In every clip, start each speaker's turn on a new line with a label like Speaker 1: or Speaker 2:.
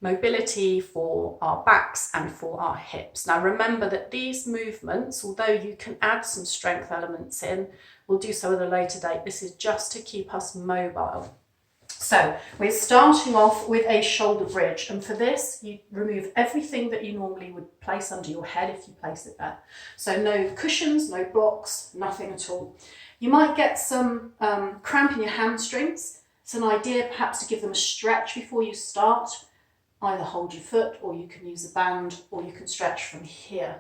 Speaker 1: mobility for our backs and for our hips. Now remember that these movements, although you can add some strength elements in, we'll do so at a later date. This is just to keep us mobile. So we're starting off with a shoulder bridge, and for this you remove everything that you normally would place under your head if you place it there. So no cushions, no blocks, nothing at all. You might get some cramp in your hamstrings. It's an idea perhaps to give them a stretch before you start. Either hold your foot, or you can use a band, or you can stretch from here.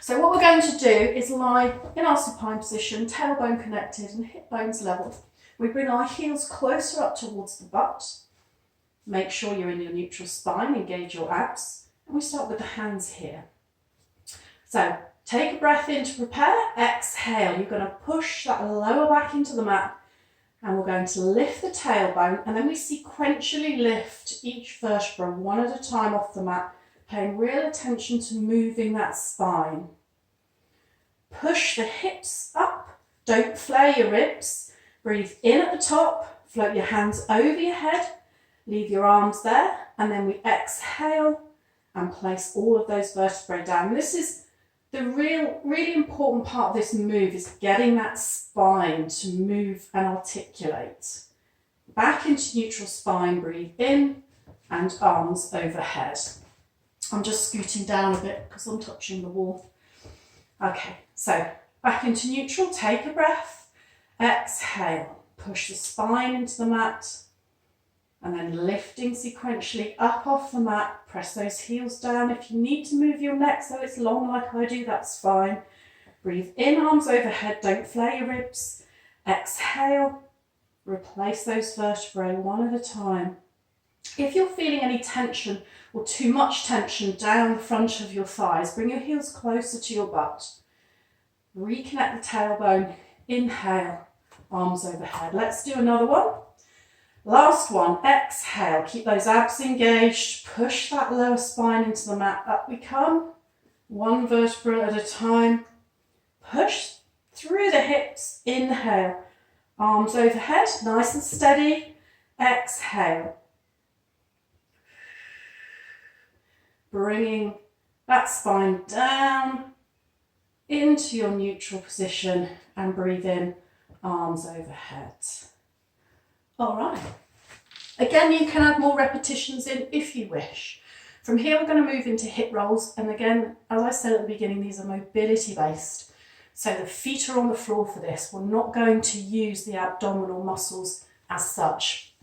Speaker 1: So what we're going to do is lie in our supine position, tailbone connected and hip bones level. We bring our heels closer up towards the butt. Make sure you're in your neutral spine, engage your abs. And we start with the hands here. So take a breath in to prepare, exhale. You're going to push that lower back into the mat, and we're going to lift the tailbone, and then we sequentially lift each vertebra one at a time off the mat, paying real attention to moving that spine. Push the hips up, don't flare your ribs. Breathe in at the top, float your hands over your head, leave your arms there, and then we exhale and place all of those vertebrae down. And this is the really important part of this move, is getting that spine to move and articulate. Back into neutral spine, breathe in, and arms overhead. I'm just scooting down a bit because I'm touching the wall. Okay, so back into neutral, take a breath. Exhale, push the spine into the mat, and then lifting sequentially up off the mat. Press those heels down. If you need to move your neck so it's long like I do, that's fine. Breathe in, arms overhead, don't flare your ribs. Exhale, replace those vertebrae one at a time. If you're feeling any tension or too much tension down the front of your thighs, bring your heels closer to your butt. Reconnect the tailbone, inhale, arms overhead. Let's do another one. Last one, exhale, keep those abs engaged, push that lower spine into the mat, up we come, one vertebra at a time, push through the hips, inhale, arms overhead, nice and steady, exhale. Bringing that spine down into your neutral position and breathe in, arms overhead. All right. Again, you can add more repetitions in if you wish. From here, we're going to move into hip rolls. And again, as I said at the beginning, these are mobility based. So the feet are on the floor for this. We're not going to use the abdominal muscles as such.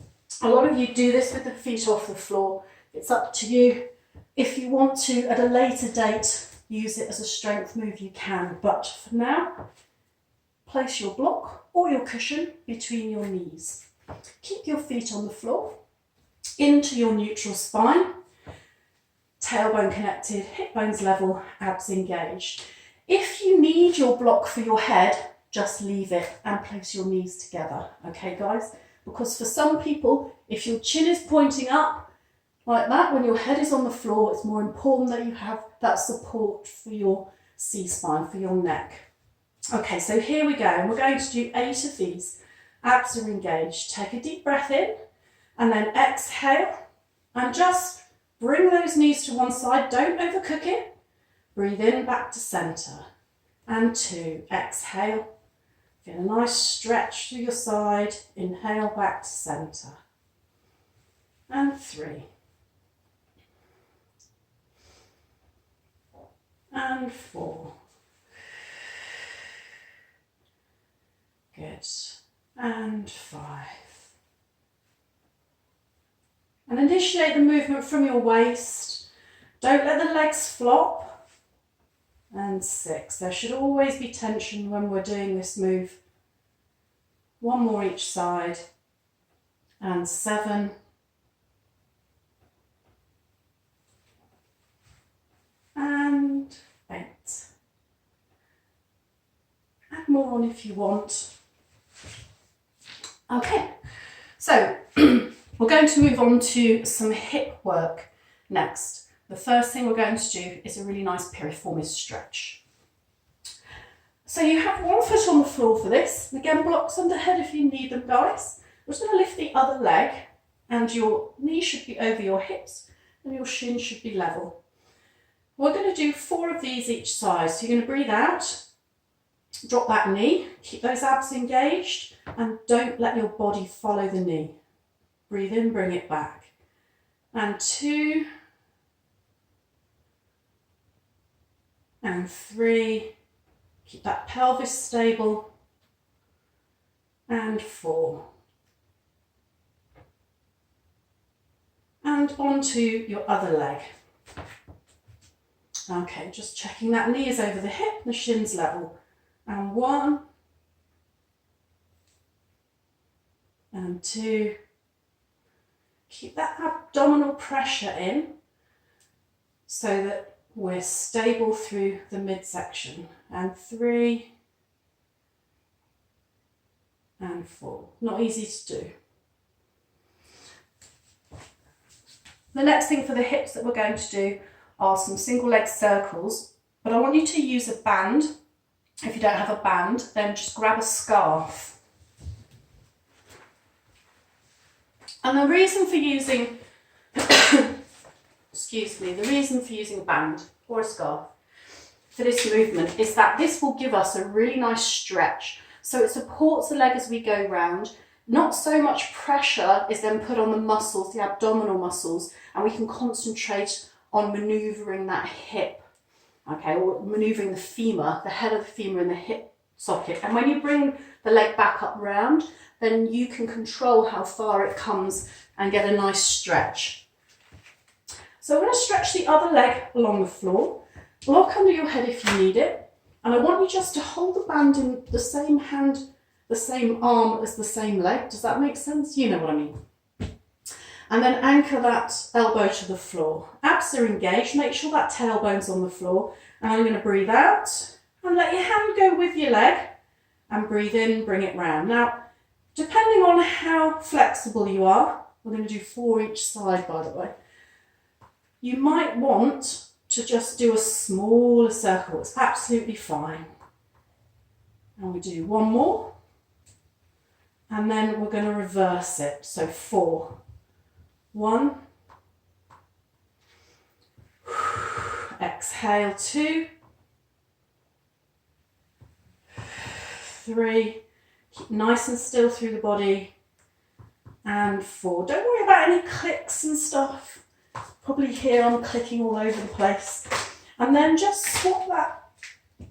Speaker 1: A lot of you do this with the feet off the floor. It's up to you. If you want to, at a later date, use it as a strength move, you can. But for now, place your block or your cushion between your knees. Keep your feet on the floor, into your neutral spine, tailbone connected, hip bones level, abs engaged. If you need your block for your head, just leave it and place your knees together. Okay, guys? Because for some people, if your chin is pointing up like that, when your head is on the floor, it's more important that you have that support for your C-spine, for your neck. Okay, so here we go, and we're going to do 8 of these. Abs are engaged. Take a deep breath in, and then exhale, and just bring those knees to one side. Don't overcook it. Breathe in, back to center. And 2, exhale. Feel a nice stretch through your side. Inhale, back to center. And 3. And 4. Good. And 5. And initiate the movement from your waist. Don't let the legs flop. And 6. There should always be tension when we're doing this move. 1 more each side. And 7. And 8. Add more on if you want. Okay, so we're going to move on to some hip work next. The first thing we're going to do is a really nice piriformis stretch. So you have one foot on the floor for this. And again, blocks under head if you need them, guys. We're just going to lift the other leg and your knee should be over your hips and your shin should be level. We're going to do 4 of these each side. So you're going to breathe out, drop that knee, keep those abs engaged, and don't let your body follow the knee. Breathe in, bring it back. And 2, and 3, keep that pelvis stable, and 4. And onto your other leg. Okay, just checking that knee is over the hip, the shin's level. And 1, and 2. Keep that abdominal pressure in so that we're stable through the midsection. And 3, and 4. Not easy to do. The next thing for the hips that we're going to do are some single leg circles, but I want you to use a band. If you don't have a band, then just grab a scarf. And the reason for using, excuse me, the reason for using a band or a scarf for this movement is that this will give us a really nice stretch. So it supports the leg as we go round. Not so much pressure is then put on the muscles, the abdominal muscles, and we can concentrate on manoeuvring that hip, okay, or manoeuvring the femur, the head of the femur in the hip socket. And when you bring the leg back up round, then you can control how far it comes and get a nice stretch. So I'm going to stretch the other leg along the floor. Lock under your head if you need it. And I want you just to hold the band in the same hand, the same arm as the same leg. Does that make sense? You know what I mean. And then anchor that elbow to the floor. Abs are engaged. Make sure that tailbone's on the floor. And I'm going to breathe out and let your hand go with your leg. And breathe in, bring it round. Now, depending on how flexible you are, we're going to do 4 each side, by the way. You might want to just do a smaller circle. It's absolutely fine. And we do 1 more. And then we're going to reverse it. So 4. 1. Exhale, 2. 3. Keep nice and still through the body. And 4. Don't worry about any clicks and stuff. Probably hear I'm clicking all over the place. And then just swap that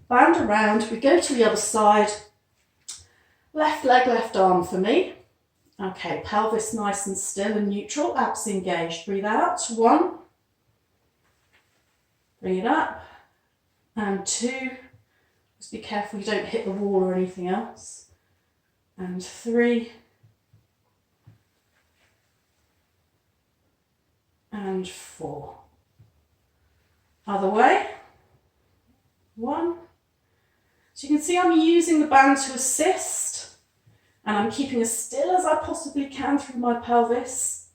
Speaker 1: band around. We go to the other side. Left leg, left arm for me. Okay, pelvis nice and still and neutral. Abs engaged. Breathe out. 1. Bring it up. And 2. Just be careful you don't hit the wall or anything else. And 3. And 4. Other way. 1. So you can see I'm using the band to assist, and I'm keeping as still as I possibly can through my pelvis.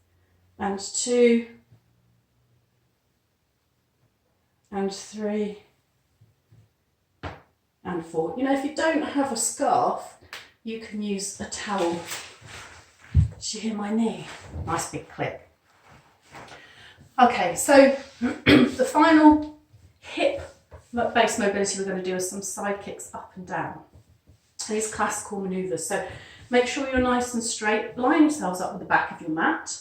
Speaker 1: And 2. And 3. And 4. You know, if you don't have a scarf, you can use a towel. Did you hear my knee? Nice big click. Okay, so the final hip base mobility we're going to do is some side kicks up and down. These classical manoeuvres. So make sure you're nice and straight. Line yourselves up with the back of your mat.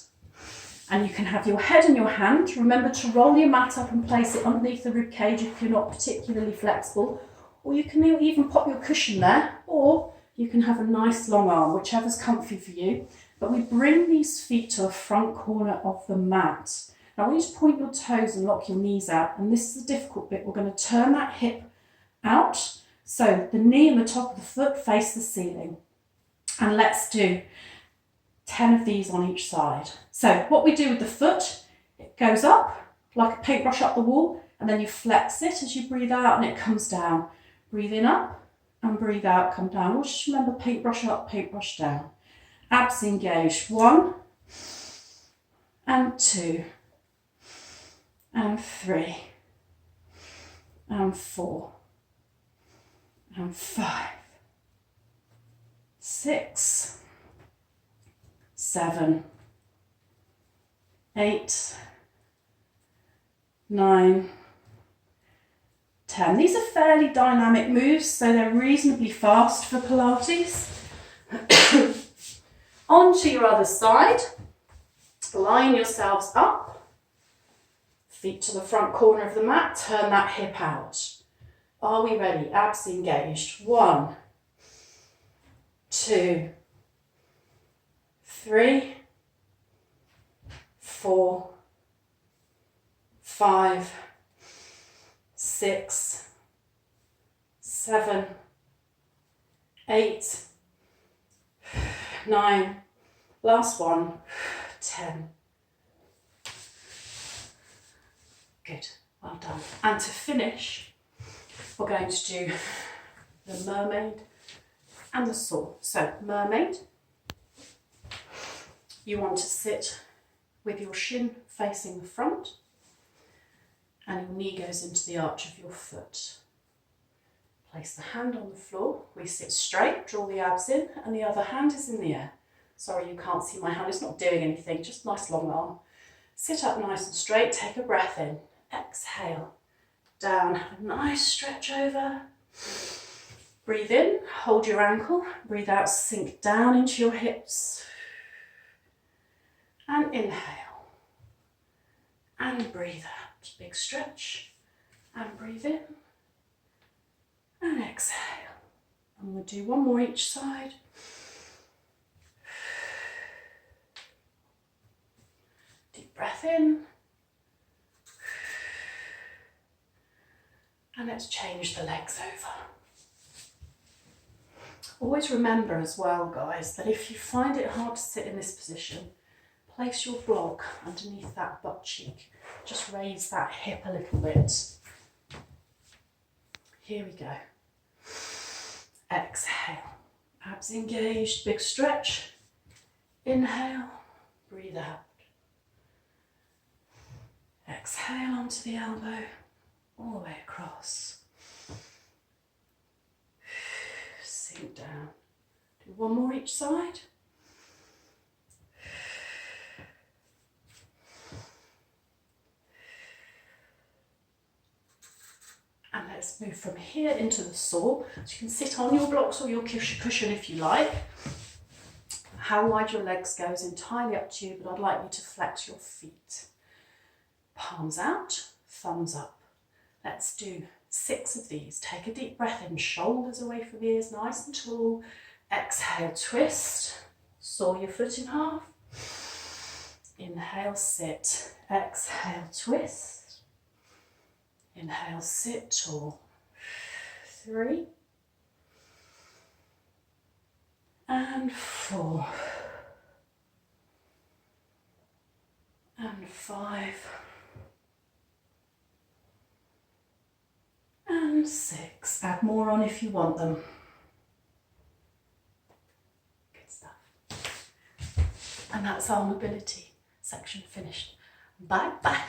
Speaker 1: And you can have your head in your hand. Remember to roll your mat up and place it underneath the rib cage if you're not particularly flexible. Or you can even pop your cushion there. Or you can have a nice long arm, whichever's comfy for you. But we bring these feet to a front corner of the mat. Now I want you to point your toes and lock your knees out, and this is the difficult bit. We're going to turn that hip out, so the knee and the top of the foot face the ceiling. And let's do 10 of these on each side. So what we do with the foot, it goes up like a paintbrush up the wall, and then you flex it as you breathe out and it comes down. Breathe in up and breathe out, come down. We'll just remember paintbrush up, paintbrush down. Abs engaged. 1 and 2. And 3, and 4, and 5, 6, 7, 8, 9, 10. These are fairly dynamic moves, so they're reasonably fast for Pilates. Onto your other side. Line yourselves up. Feet to the front corner of the mat. Turn that hip out. Are we ready? Abs engaged. 1, 2, 3, 4, 5, 6, 7, 8, 9, last one, 10. Good, well done. And to finish, we're going to do the mermaid and the saw. So, mermaid, you want to sit with your shin facing the front and your knee goes into the arch of your foot. Place the hand on the floor. We sit straight, draw the abs in, and the other hand is in the air. Sorry, you can't see my hand, it's not doing anything, just nice long arm. Sit up nice and straight, take a breath in. Exhale, down, have a nice stretch over. Breathe in, hold your ankle, breathe out, sink down into your hips. And inhale. And breathe out, big stretch. And breathe in. And exhale. And we'll do one more each side. Deep breath in. And let's change the legs over. Always remember as well, guys, that if you find it hard to sit in this position, place your block underneath that butt cheek. Just raise that hip a little bit. Here we go. Exhale. Abs engaged, big stretch. Inhale, breathe out. Exhale onto the elbow, all the way across. Sink down. Do one more each side. And let's move from here into the saw. So you can sit on your blocks or your cushion if you like. How wide your legs go is entirely up to you, but I'd like you to flex your feet. Palms out, thumbs up. Let's do 6 of these. Take a deep breath in, shoulders away from ears, nice and tall. Exhale, twist. Saw your foot in half. Inhale, sit. Exhale, twist. Inhale, sit tall. 3. And 4. And 5. And 6. Add more on if you want them. Good stuff. And that's our mobility section finished. Bye bye.